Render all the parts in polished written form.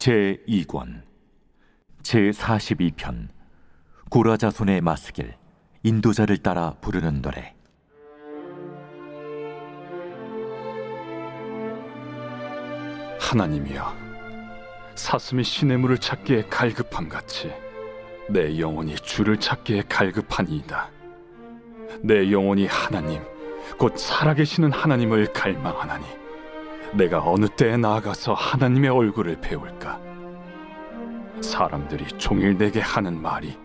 제2권 제42편 고라 자손의 마스길 인도자를 따라 부르는 노래. 하나님이여, 사슴이 시냇물을 찾기에 갈급함같이 내 영혼이 주를 찾기에 갈급하니이다. 내 영혼이 하나님, 곧 살아계시는 하나님을 갈망하나니 내가 어느 때에 나아가서 하나님의 얼굴을 배울까? 사람들이 종일 내게 하는 말이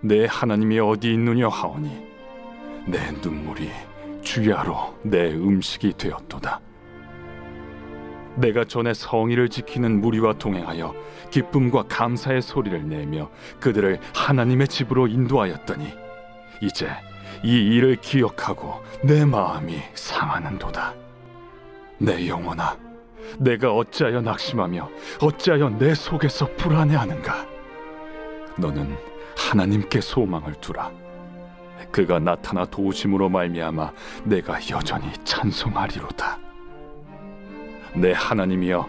내 하나님이 어디 있느냐 하오니 내 눈물이 주야로 내 음식이 되었도다. 내가 전에 성의를 지키는 무리와 동행하여 기쁨과 감사의 소리를 내며 그들을 하나님의 집으로 인도하였더니 이제 이 일을 기억하고 내 마음이 상하는도다. 내 영혼아, 내가 어찌하여 낙심하며 어찌하여 내 속에서 불안해하는가? 너는 하나님께 소망을 두라. 그가 나타나 도우심으로 말미암아 내가 여전히 찬송하리로다. 내 하나님이여,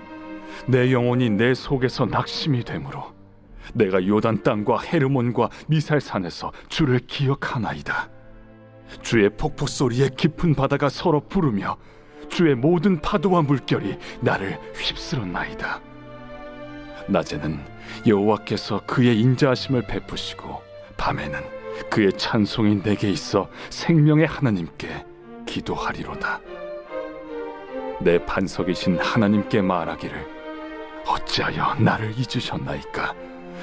내 영혼이 내 속에서 낙심이 되므로 내가 요단 땅과 헤르몬과 미살산에서 주를 기억하나이다. 주의 폭포 소리에 깊은 바다가 서로 부르며 주의 모든 파도와 물결이 나를 휩쓸었나이다. 낮에는 여호와께서 그의 인자하심을 베푸시고 밤에는 그의 찬송이 내게 있어 생명의 하나님께 기도하리로다. 내 반석이신 하나님께 말하기를 어찌하여 나를 잊으셨나이까?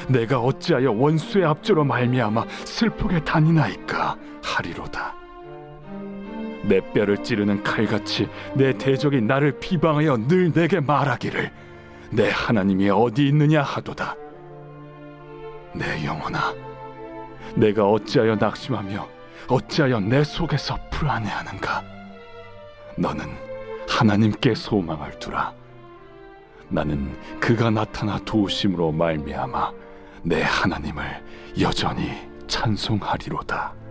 내가 어찌하여 원수의 압제로 말미암아 슬프게 다니나이까 하리로다. 내 뼈를 찌르는 칼같이 내 대적이 나를 비방하여 늘 내게 말하기를 내 하나님이 어디 있느냐 하도다. 내 영혼아, 내가 어찌하여 낙심하며 어찌하여 내 속에서 불안해하는가? 너는 하나님께 소망을 두라. 나는 그가 나타나 도우심으로 말미암아 내 하나님을 여전히 찬송하리로다.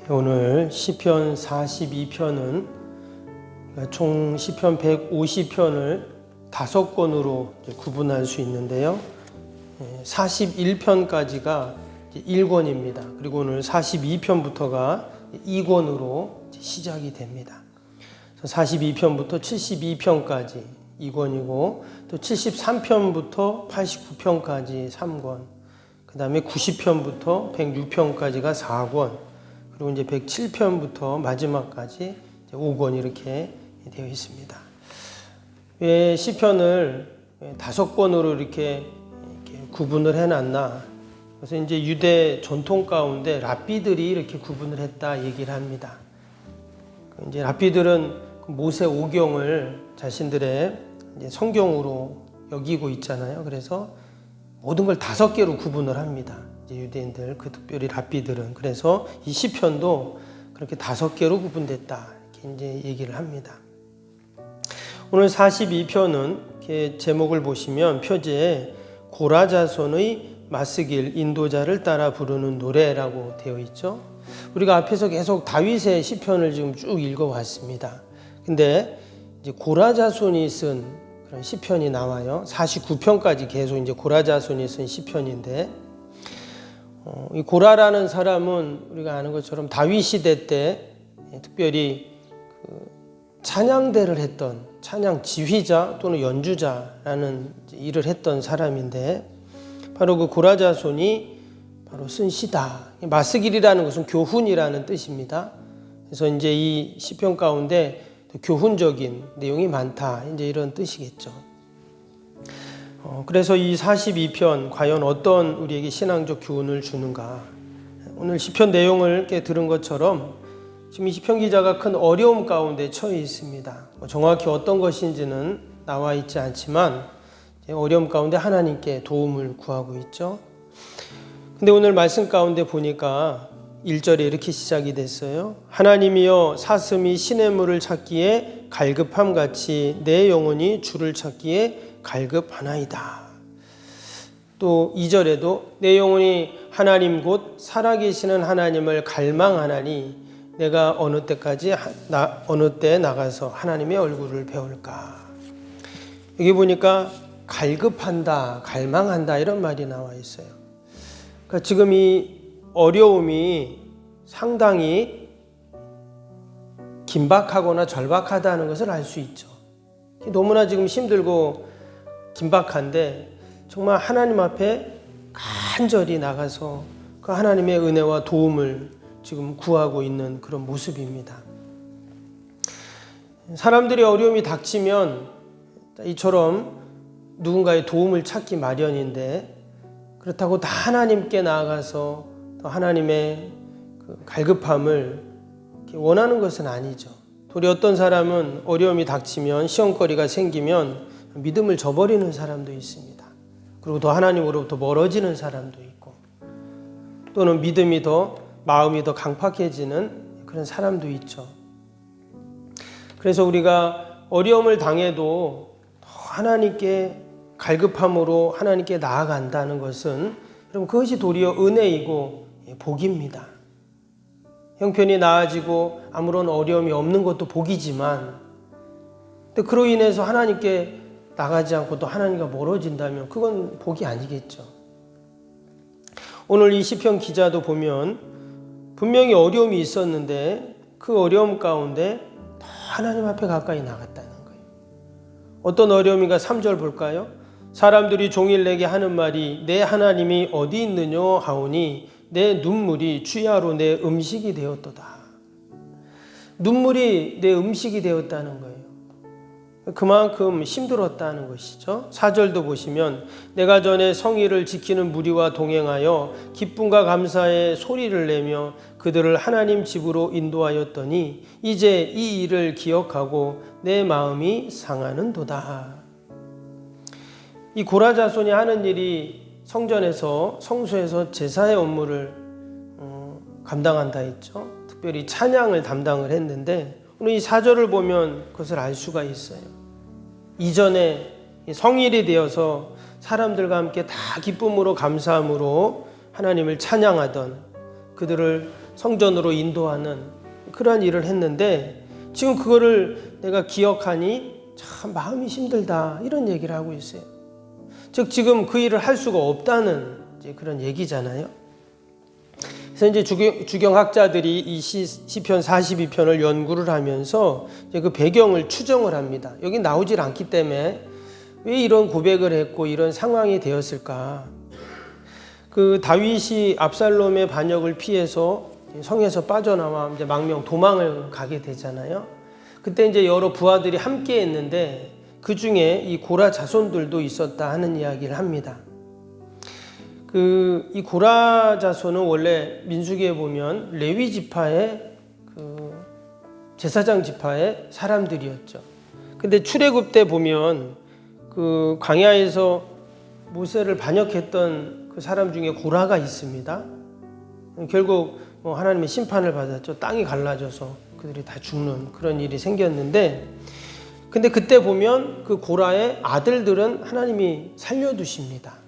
오늘 시편 42편은 총 시편 150편을 5권으로 구분할 수 있는데요. 41편까지가 1권입니다. 그리고 오늘 42편부터가 2권으로 시작이 됩니다. 42편부터 72편까지 2권이고 또 73편부터 89편까지 3권, 그 다음에 90편부터 106편까지가 4권, 그리고 이제 107편부터 마지막까지 5권 이렇게 되어 있습니다. 왜 시편을 5권으로 이렇게 구분을 해놨나? 그래서 이제 유대 전통 가운데 랍비들이 이렇게 구분을 했다 얘기를 합니다. 이제 랍비들은 모세 오경을 자신들의 이제 성경으로 여기고 있잖아요. 그래서 모든 걸 5개로 구분을 합니다. 이제 유대인들, 그 특별히 랍비들은. 그래서 이 시편도 그렇게 5개로 구분됐다 이렇게 이제 얘기를 합니다. 오늘 42편은 이렇게 제목을 보시면 표제에 고라 자손의 마스길 인도자를 따라 부르는 노래라고 되어 있죠. 우리가 앞에서 계속 다윗의 시편을 지금 쭉 읽어왔습니다. 근데 이제 고라 자손이 쓴 그런 시편이 나와요. 49편까지 계속 이제 고라 자손이 쓴 시편인데, 이 고라라는 사람은 우리가 아는 것처럼 다윗 시대 때 특별히 그 찬양대를 했던 찬양 지휘자 또는 연주자라는 일을 했던 사람인데, 바로 그 고라 자손이 바로 쓴 시다. 마스길이라는 것은 교훈이라는 뜻입니다. 그래서 이제 이 시편 가운데 교훈적인 내용이 많다, 이제 이런 뜻이겠죠. 그래서 이 42편 과연 어떤 우리에게 신앙적 교훈을 주는가? 오늘 시편 내용을 이렇게 들은 것처럼 지금 이 시편 기자가 큰 어려움 가운데 처해 있습니다. 정확히 어떤 것인지는 나와 있지 않지만 어려움 가운데 하나님께 도움을 구하고 있죠. 근데 오늘 말씀 가운데 보니까 1절에 이렇게 시작이 됐어요. 하나님이여, 사슴이 시냇물을 찾기에 갈급함같이 내 영혼이 주를 찾기에 갈급하나이다. 또 2절에도 내 영혼이 하나님 곧 살아계시는 하나님을 갈망하나니 내가 어느 때 나가서 하나님의 얼굴을 배울까? 여기 보니까 갈급한다, 갈망한다 이런 말이 나와 있어요. 그러니까 지금 이 어려움이 상당히 긴박하거나 절박하다는 것을 알 수 있죠. 너무나 지금 힘들고 긴박한데 정말 하나님 앞에 간절히 나가서 그 하나님의 은혜와 도움을 지금 구하고 있는 그런 모습입니다. 사람들이 어려움이 닥치면 이처럼 누군가의 도움을 찾기 마련인데 그렇다고 다 하나님께 나아가서 또 하나님의 그 갈급함을 원하는 것은 아니죠. 도리 어떤 사람은 어려움이 닥치면 시험거리가 생기면 믿음을 저버리는 사람도 있습니다. 그리고 더 하나님으로부터 멀어지는 사람도 있고 또는 마음이 더 강팍해지는 그런 사람도 있죠. 그래서 우리가 어려움을 당해도 더 하나님께 갈급함으로 하나님께 나아간다는 것은 여러분 그것이 도리어 은혜이고 복입니다. 형편이 나아지고 아무런 어려움이 없는 것도 복이지만 근데 그로 인해서 하나님께 나가지 않고 또 하나님과 멀어진다면 그건 복이 아니겠죠. 오늘 이 시편 기자도 보면 분명히 어려움이 있었는데 그 어려움 가운데 더 하나님 앞에 가까이 나갔다는 거예요. 어떤 어려움인가 3절 볼까요? 사람들이 종일 내게 하는 말이 내 하나님이 어디 있느냐 하오니 내 눈물이 주야로 내 음식이 되었도다. 눈물이 내 음식이 되었다는 거예요. 그만큼 힘들었다는 것이죠. 4절도 보시면 내가 전에 성의를 지키는 무리와 동행하여 기쁨과 감사의 소리를 내며 그들을 하나님 집으로 인도하였더니 이제 이 일을 기억하고 내 마음이 상하는도다. 이 고라 자손이 하는 일이 성소에서 제사의 업무를 감당한다 했죠. 특별히 찬양을 담당을 했는데 오늘 이 4절을 보면 그것을 알 수가 있어요. 이전에 성일이 되어서 사람들과 함께 다 기쁨으로 감사함으로 하나님을 찬양하던 그들을 성전으로 인도하는 그러한 일을 했는데 지금 그거를 내가 기억하니 참 마음이 힘들다 이런 얘기를 하고 있어요. 즉 지금 그 일을 할 수가 없다는 이제 그런 얘기잖아요. 그래서 이제 주경학자들이 이 시편 42편을 연구를 하면서 이제 그 배경을 추정을 합니다. 여기 나오질 않기 때문에 왜 이런 고백을 했고 이런 상황이 되었을까? 그 다윗이 압살롬의 반역을 피해서 성에서 빠져나와 이제 망명 도망을 가게 되잖아요. 그때 이제 여러 부하들이 함께 했는데 그 중에 이 고라 자손들도 있었다 하는 이야기를 합니다. 이 고라 자손은 원래 민수기에 보면 레위 지파의 제사장 지파의 사람들이었죠. 근데 출애굽 때 보면 그 광야에서 모세를 반역했던 그 사람 중에 고라가 있습니다. 결국 하나님의 심판을 받았죠. 땅이 갈라져서 그들이 다 죽는 그런 일이 생겼는데 근데 그때 보면 그 고라의 아들들은 하나님이 살려두십니다.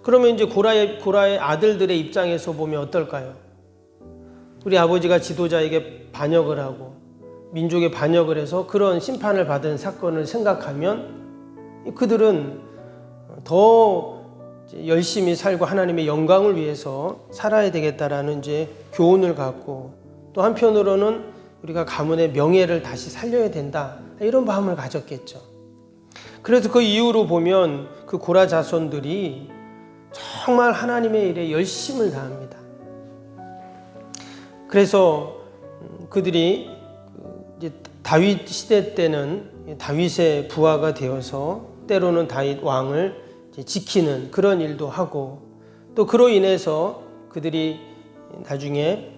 그러면 이제 고라의 아들들의 입장에서 보면 어떨까요? 우리 아버지가 지도자에게 반역을 하고 민족에 반역을 해서 그런 심판을 받은 사건을 생각하면 그들은 더 열심히 살고 하나님의 영광을 위해서 살아야 되겠다라는 이제 교훈을 갖고 또 한편으로는 우리가 가문의 명예를 다시 살려야 된다 이런 마음을 가졌겠죠. 그래서 그 이후로 보면 그 고라 자손들이 정말 하나님의 일에 열심을 다합니다. 그래서 그들이 이제 다윗 시대 때는 다윗의 부하가 되어서 때로는 다윗 왕을 지키는 그런 일도 하고 또 그로 인해서 그들이 나중에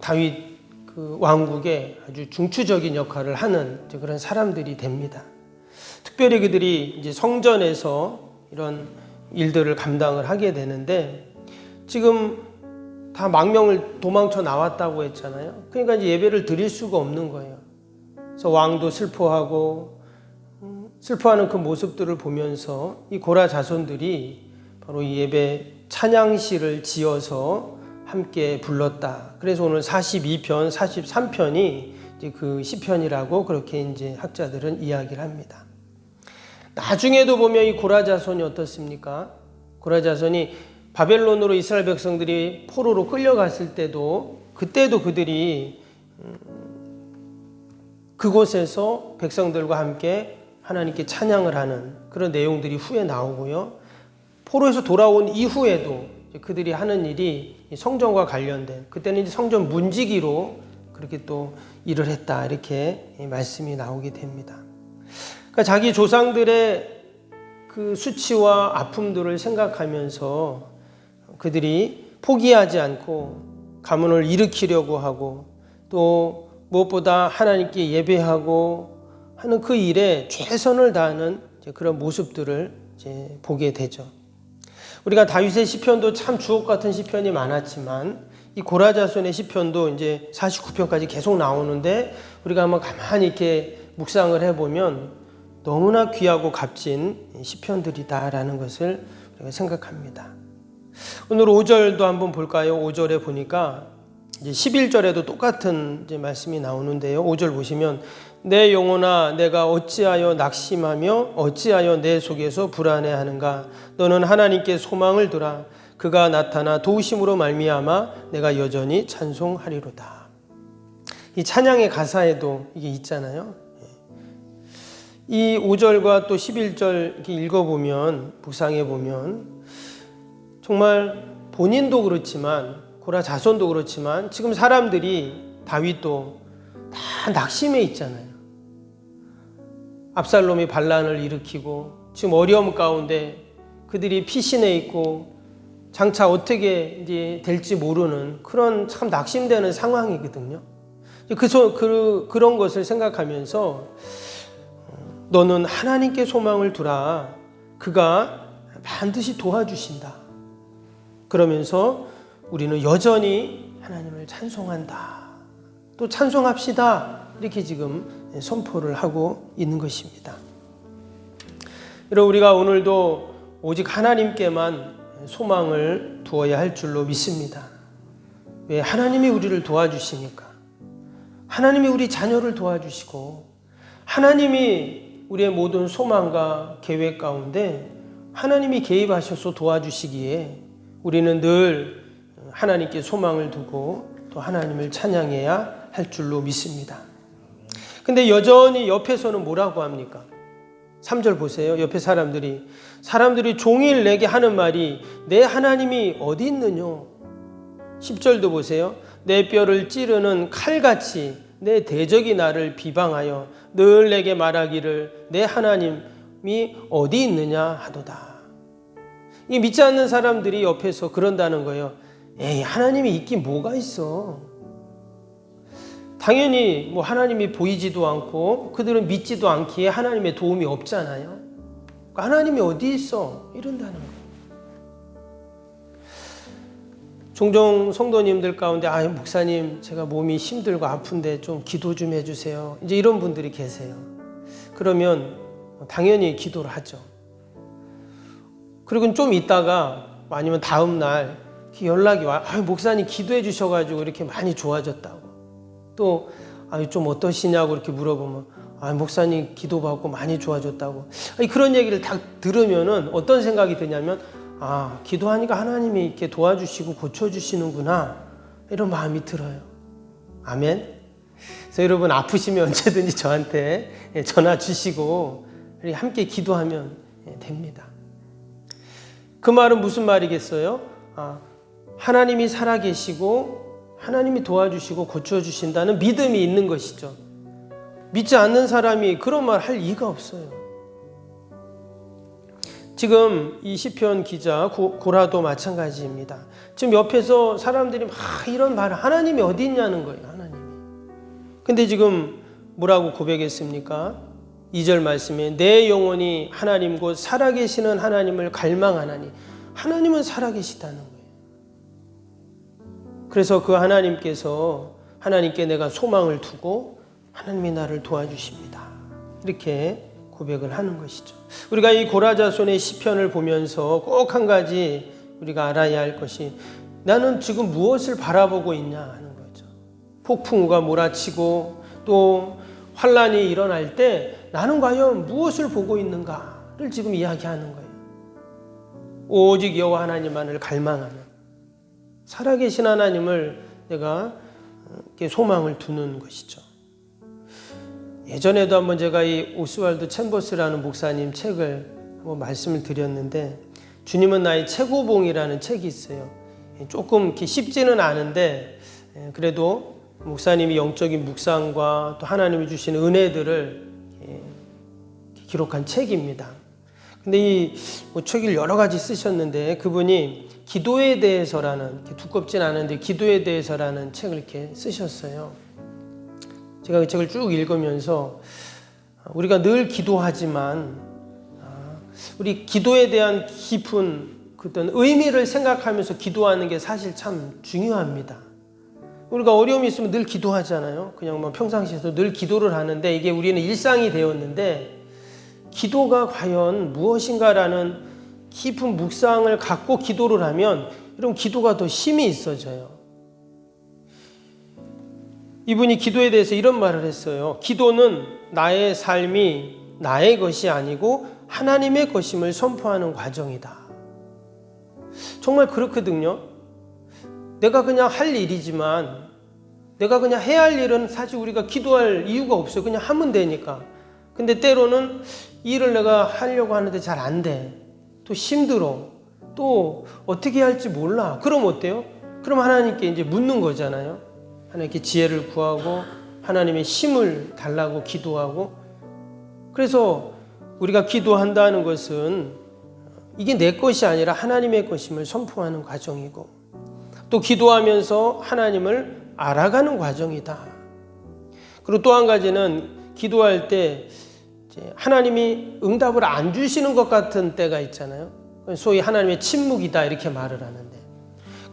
다윗 왕국의 아주 중추적인 역할을 하는 그런 사람들이 됩니다. 특별히 그들이 이제 성전에서 이런 일들을 감당을 하게 되는데 지금 다 망명을 도망쳐 나왔다고 했잖아요. 그러니까 이제 예배를 드릴 수가 없는 거예요. 그래서 왕도 슬퍼하고 슬퍼하는 그 모습들을 보면서 이 고라 자손들이 바로 이 예배 찬양시를 지어서 함께 불렀다. 그래서 오늘 42편, 43편이 이제 그 시편이라고 그렇게 이제 학자들은 이야기를 합니다. 나중에도 보면 이 고라 자손이 어떻습니까? 고라 자손이 바벨론으로 이스라엘 백성들이 포로로 끌려갔을 때도 그때도 그들이 그곳에서 백성들과 함께 하나님께 찬양을 하는 그런 내용들이 후에 나오고요. 포로에서 돌아온 이후에도 그들이 하는 일이 성전과 관련된, 그때는 이제 성전 문지기로 그렇게 또 일을 했다, 이렇게 말씀이 나오게 됩니다. 그러니까 자기 조상들의 그 수치와 아픔들을 생각하면서 그들이 포기하지 않고 가문을 일으키려고 하고 또 무엇보다 하나님께 예배하고 하는 그 일에 최선을 다하는 그런 모습들을 이제 보게 되죠. 우리가 다윗의 시편도 참 주옥 같은 시편이 많았지만 이 고라 자손의 시편도 이제 49편까지 계속 나오는데 우리가 한번 가만히 이렇게 묵상을 해보면 너무나 귀하고 값진 시편들이다라는 것을 우리가 생각합니다. 오늘 5절도 한번 볼까요? 5절에 보니까 이제 11절에도 똑같은 이제 말씀이 나오는데요. 5절 보시면 내 영혼아 내가 어찌하여 낙심하며 어찌하여 내 속에서 불안해하는가? 너는 하나님께 소망을 두라. 그가 나타나 도우심으로 말미암아 내가 여전히 찬송하리로다. 이 찬양의 가사에도 이게 있잖아요. 이 5절과 또 11절 이렇게 읽어보면, 묵상해 보면 정말 본인도 그렇지만 고라 자손도 그렇지만 지금 사람들이 다윗도 다 낙심해 있잖아요. 압살롬이 반란을 일으키고 지금 어려움 가운데 그들이 피신해 있고 장차 어떻게 이제 될지 모르는 그런 참 낙심되는 상황이거든요. 그런 것을 생각하면서 너는 하나님께 소망을 두라. 그가 반드시 도와주신다. 그러면서 우리는 여전히 하나님을 찬송한다. 또 찬송합시다. 이렇게 지금 선포를 하고 있는 것입니다. 여러분, 우리가 오늘도 오직 하나님께만 소망을 두어야 할 줄로 믿습니다. 왜? 하나님이 우리를 도와주시니까. 하나님이 우리 자녀를 도와주시고 하나님이 우리의 모든 소망과 계획 가운데 하나님이 개입하셔서 도와주시기에 우리는 늘 하나님께 소망을 두고 또 하나님을 찬양해야 할 줄로 믿습니다. 근데 여전히 옆에서는 뭐라고 합니까? 3절 보세요. 옆에 사람들이 종일 내게 하는 말이 내 하나님이 어디 있느냐? 10절도 보세요. 내 뼈를 찌르는 칼같이 내 대적이 나를 비방하여 늘 내게 말하기를 내 하나님이 어디 있느냐 하도다. 이 믿지 않는 사람들이 옆에서 그런다는 거예요. 에이, 하나님이 있긴 뭐가 있어. 당연히 뭐 하나님이 보이지도 않고 그들은 믿지도 않기에 하나님의 도움이 없잖아요. 하나님이 어디 있어? 이런다는 거예요. 종종 성도님들 가운데 목사님 제가 몸이 힘들고 아픈데 좀 기도 좀 해주세요. 이제 이런 분들이 계세요. 그러면 당연히 기도를 하죠. 그리고 좀 있다가 아니면 다음 날 연락이 와요. 목사님 기도해 주셔가지고 이렇게 많이 좋아졌다고. 또 좀 어떠시냐고 이렇게 물어보면 목사님 기도받고 많이 좋아졌다고. 그런 얘기를 다 들으면은 어떤 생각이 드냐면 기도하니까 하나님이 이렇게 도와주시고 고쳐주시는구나 이런 마음이 들어요. 아멘. 그래서 여러분 아프시면 언제든지 저한테 전화 주시고 함께 기도하면 됩니다. 그 말은 무슨 말이겠어요? 하나님이 살아계시고 하나님이 도와주시고 고쳐주신다는 믿음이 있는 것이죠. 믿지 않는 사람이 그런 말 할 이유가 없어요. 지금 이 시편 기자 고라도 마찬가지입니다. 지금 옆에서 사람들이 막 이런 말을 하나님이 어디 있냐는 거예요. 하나님이. 근데 지금 뭐라고 고백했습니까? 2절 말씀에 내 영혼이 하나님 곧 살아계시는 하나님을 갈망하나니 하나님은 살아계시다는 거예요. 그래서 그 하나님께 내가 소망을 두고 하나님이 나를 도와주십니다. 이렇게 고백을 하는 것이죠. 우리가 이 고라 자손의 시편을 보면서 꼭 한 가지 우리가 알아야 할 것이 나는 지금 무엇을 바라보고 있냐 하는 거죠. 폭풍우가 몰아치고 또 환란이 일어날 때 나는 과연 무엇을 보고 있는가를 지금 이야기하는 거예요. 오직 여호와 하나님만을 갈망하는, 살아계신 하나님을 내가 이렇게 소망을 두는 것이죠. 예전에도 한번 제가 이 오스왈드 챔버스라는 목사님 책을 한번 말씀을 드렸는데, 주님은 나의 최고봉이라는 책이 있어요. 조금 이렇게 쉽지는 않은데 그래도 목사님이 영적인 묵상과 또 하나님이 주신 은혜들을 기록한 책입니다. 근데 이 책을 여러 가지 쓰셨는데, 그분이 기도에 대해서라는, 두껍진 않은데 기도에 대해서라는 책을 이렇게 쓰셨어요. 제가 그 책을 쭉 읽으면서 우리가 늘 기도하지만 우리 기도에 대한 깊은 어떤 의미를 생각하면서 기도하는 게 사실 참 중요합니다. 우리가 어려움이 있으면 늘 기도하잖아요. 그냥 뭐 평상시에서 늘 기도를 하는데 이게 우리는 일상이 되었는데, 기도가 과연 무엇인가라는 깊은 묵상을 갖고 기도를 하면 이런 기도가 더 힘이 있어져요. 이분이 기도에 대해서 이런 말을 했어요. 기도는 나의 삶이 나의 것이 아니고 하나님의 것임을 선포하는 과정이다. 정말 그렇거든요. 내가 그냥 할 일이지만, 내가 그냥 해야 할 일은 사실 우리가 기도할 이유가 없어요. 그냥 하면 되니까. 근데 때로는 일을 내가 하려고 하는데 잘 안 돼. 또 힘들어. 또 어떻게 해야 할지 몰라. 그럼 어때요? 그럼 하나님께 이제 묻는 거잖아요. 하나님께 지혜를 구하고 하나님의 힘을 달라고 기도하고. 그래서 우리가 기도한다는 것은 이게 내 것이 아니라 하나님의 것임을 선포하는 과정이고, 또 기도하면서 하나님을 알아가는 과정이다. 그리고 또 한 가지는 기도할 때 하나님이 응답을 안 주시는 것 같은 때가 있잖아요. 소위 하나님의 침묵이다 이렇게 말을 하는데,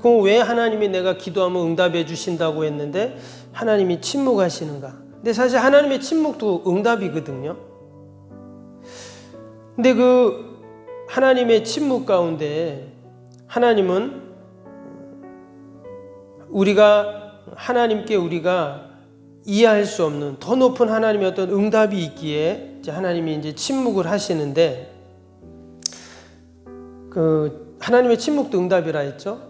그럼 왜 하나님이 내가 기도하면 응답해 주신다고 했는데 하나님이 침묵하시는가? 근데 사실 하나님의 침묵도 응답이거든요. 근데 그 하나님의 침묵 가운데 하나님은 하나님께 우리가 이해할 수 없는 더 높은 하나님의 어떤 응답이 있기에 이제 하나님이 이제 침묵을 하시는데, 그 하나님의 침묵도 응답이라 했죠.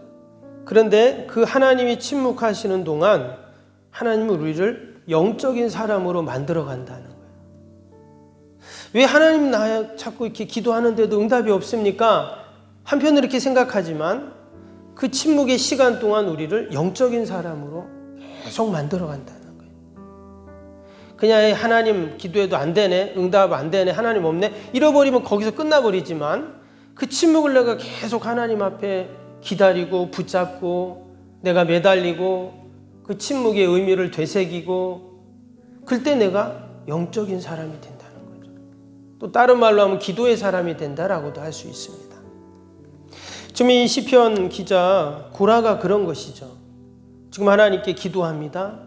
그런데 그 하나님이 침묵하시는 동안 하나님은 우리를 영적인 사람으로 만들어 간다는 거예요. 왜 하나님 나 자꾸 이렇게 기도하는데도 응답이 없습니까? 한편으로 이렇게 생각하지만 그 침묵의 시간 동안 우리를 영적인 사람으로 계속 만들어 간다는 거예요. 그냥 하나님 기도해도 안 되네, 응답 안 되네, 하나님 없네, 잃어버리면 거기서 끝나버리지만, 그 침묵을 내가 계속 하나님 앞에 기다리고 붙잡고 내가 매달리고 그 침묵의 의미를 되새기고, 그때 내가 영적인 사람이 된다는 거죠. 또 다른 말로 하면 기도의 사람이 된다라고도 할 수 있습니다. 지금 이 시편 기자 고라가 그런 것이죠. 지금 하나님께 기도합니다.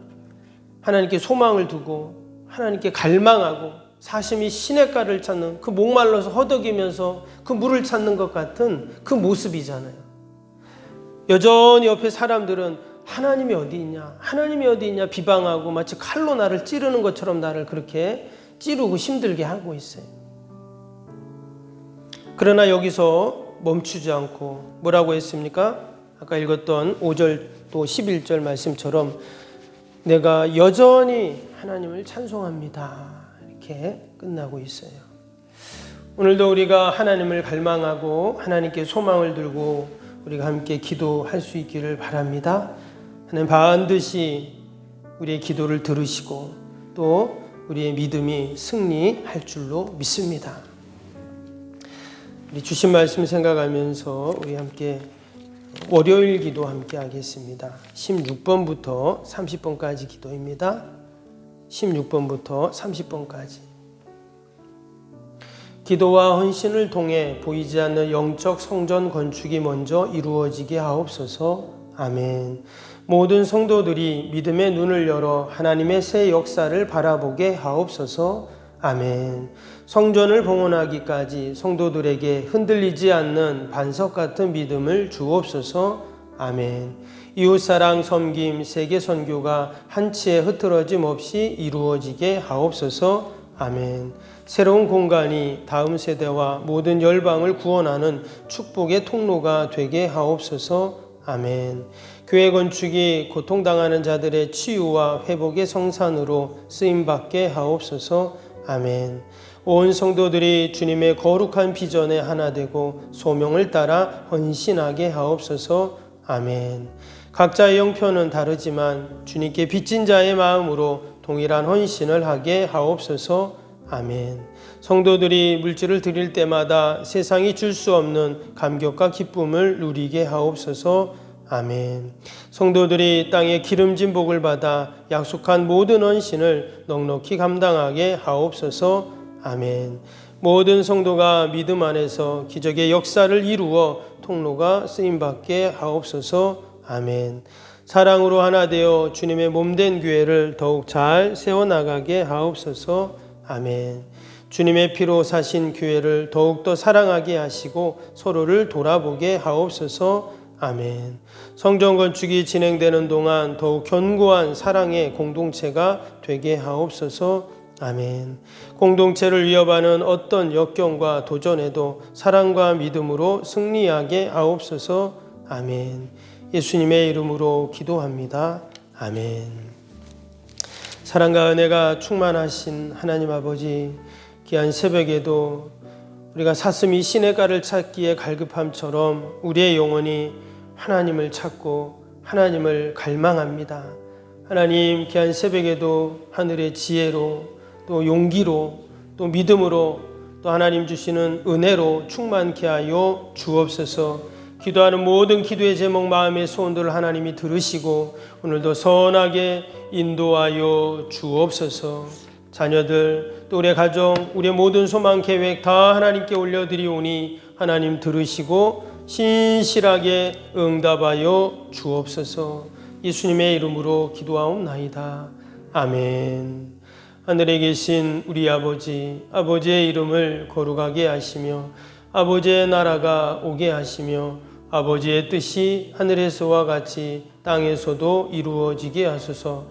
하나님께 소망을 두고 하나님께 갈망하고 사심이 시냇가를 찾는, 그 목말라서 허덕이면서 그 물을 찾는 것 같은 그 모습이잖아요. 여전히 옆에 사람들은 하나님이 어디 있냐, 하나님이 어디 있냐 비방하고 마치 칼로 나를 찌르는 것처럼 나를 그렇게 찌르고 힘들게 하고 있어요. 그러나 여기서 멈추지 않고 뭐라고 했습니까? 아까 읽었던 5절 또 11절 말씀처럼 내가 여전히 하나님을 찬송합니다. 이렇게 끝나고 있어요. 오늘도 우리가 하나님을 갈망하고 하나님께 소망을 들고 우리가 함께 기도할 수 있기를 바랍니다. 하나님 반드시 우리의 기도를 들으시고 또 우리의 믿음이 승리할 줄로 믿습니다. 우리 주신 말씀 생각하면서 우리 함께 월요일 기도 함께 하겠습니다. 16번부터 30번까지 기도입니다. 16번부터 30번까지. 기도와 헌신을 통해 보이지 않는 영적 성전 건축이 먼저 이루어지게 하옵소서. 아멘. 모든 성도들이 믿음의 눈을 열어 하나님의 새 역사를 바라보게 하옵소서. 아멘. 성전을 봉헌하기까지 성도들에게 흔들리지 않는 반석 같은 믿음을 주옵소서. 아멘. 이웃사랑, 섬김, 세계 선교가 한치의 흐트러짐 없이 이루어지게 하옵소서. 아멘. 새로운 공간이 다음 세대와 모든 열방을 구원하는 축복의 통로가 되게 하옵소서. 아멘. 교회 건축이 고통당하는 자들의 치유와 회복의 성산으로 쓰임받게 하옵소서. 아멘. 온 성도들이 주님의 거룩한 비전에 하나 되고 소명을 따라 헌신하게 하옵소서. 아멘. 각자의 형편은 다르지만 주님께 빚진 자의 마음으로 동일한 헌신을 하게 하옵소서. 아멘. 성도들이 물질을 드릴 때마다 세상이 줄 수 없는 감격과 기쁨을 누리게 하옵소서. 아멘. 성도들이 땅의 기름진 복을 받아 약속한 모든 헌신을 넉넉히 감당하게 하옵소서. 아멘. 모든 성도가 믿음 안에서 기적의 역사를 이루어 통로가 쓰임받게 하옵소서. 아멘. 사랑으로 하나 되어 주님의 몸된 교회를 더욱 잘 세워나가게 하옵소서. 아멘. 주님의 피로 사신 교회를 더욱더 사랑하게 하시고 서로를 돌아보게 하옵소서. 아멘. 성전 건축이 진행되는 동안 더욱 견고한 사랑의 공동체가 되게 하옵소서. 아멘. 공동체를 위협하는 어떤 역경과 도전에도 사랑과 믿음으로 승리하게 하옵소서. 아멘. 예수님의 이름으로 기도합니다. 아멘. 사랑과 은혜가 충만하신 하나님 아버지, 귀한 새벽에도 우리가 사슴이 시냇가를 찾기에 갈급함처럼 우리의 영혼이 하나님을 찾고 하나님을 갈망합니다. 하나님, 귀한 새벽에도 하늘의 지혜로 또 용기로 또 믿음으로 또 하나님 주시는 은혜로 충만케 하여 주옵소서. 기도하는 모든 기도의 제목, 마음의 소원들을 하나님이 들으시고 오늘도 선하게 인도하여 주옵소서. 자녀들 또 우리의 가정, 우리의 모든 소망 계획 다 하나님께 올려드리오니 하나님 들으시고 신실하게 응답하여 주옵소서. 예수님의 이름으로 기도하옵나이다. 아멘. 하늘에 계신 우리 아버지, 아버지의 이름을 거룩하게 하시며 아버지의 나라가 오게 하시며 아버지의 뜻이 하늘에서와 같이 땅에서도 이루어지게 하소서.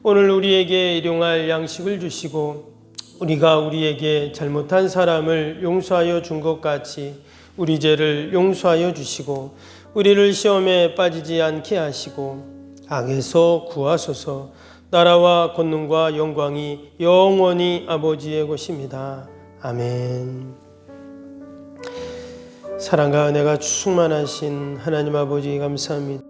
오늘 우리에게 일용할 양식을 주시고 우리가 우리에게 잘못한 사람을 용서하여 준 것 같이 우리 죄를 용서하여 주시고 우리를 시험에 빠지지 않게 하시고 악에서 구하소서. 나라와 권능과 영광이 영원히 아버지의 것입니다. 아멘. 사랑과 은혜가 충만하신 하나님 아버지 감사합니다.